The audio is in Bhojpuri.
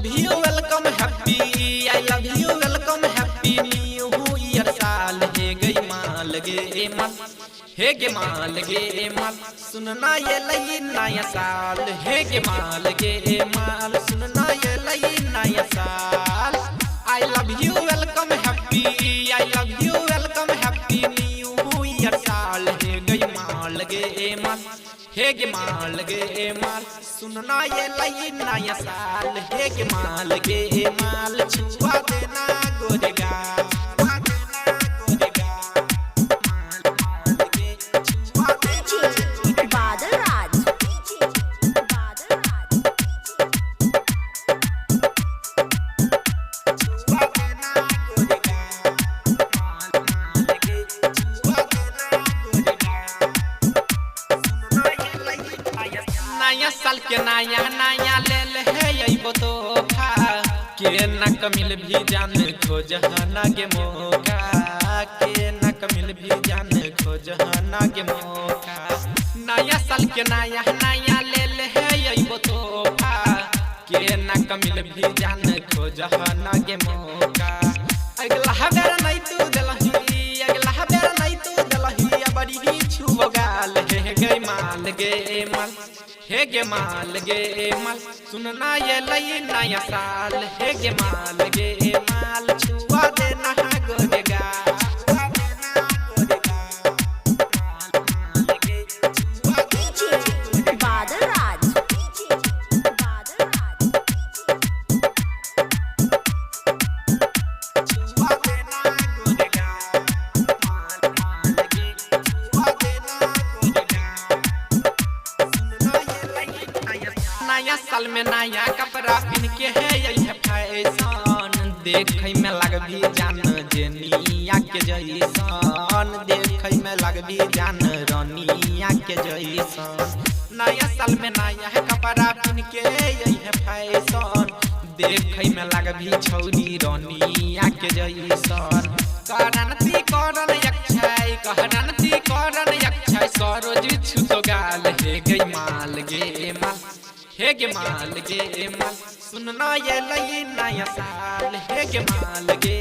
you, welcome happy. I love you, welcome happy new year साल हे गई माल गे माल हे गे माल गे माल सुनना ये लई नया साल हे गे माल गे माल सुनना ये लई नया साल I love you, welcome happy. I love you, welcome happy new year साल हे गई माल गे माल हे गे माल गे माल सुनना ये लई नया साल हे गे माल गे माल छुआ देना गोरेगा नया साल के नया नया ले ले है यही तोहफा के न कमिल भी जान खोज ना के मौका के न कमिल भी जान खोज ना के मौका नया साल के नया नया ले ले है यही तोहफा के न कमिल भी जान खोज ना के मौका अगला बेर नहीं तू दिलही अगला बेर नहीं तू दिलही बड़ी ही छुबगाल हे गई माल गे माल हे गे माल गे माल सुनना ये लई नया साल हे गे माल छुआ देना गोरेगा नया साल में नया कपड़ा पहन के है यही है फैशन देखे में लगभी जान जेनिया के जैसन देखे में लगभी जान रानिया के जैसन नया साल में नया है कपड़ा पहन के यही है फैशन देखे में लगभी छौरी रानिया के जैसन करनती करन यक्षय कहरनती करन यक्षय सरोज छुतो गाल हे गई माल गे माल हे गे माल गे माल सुनना ये लई नया साल हे गे माल गे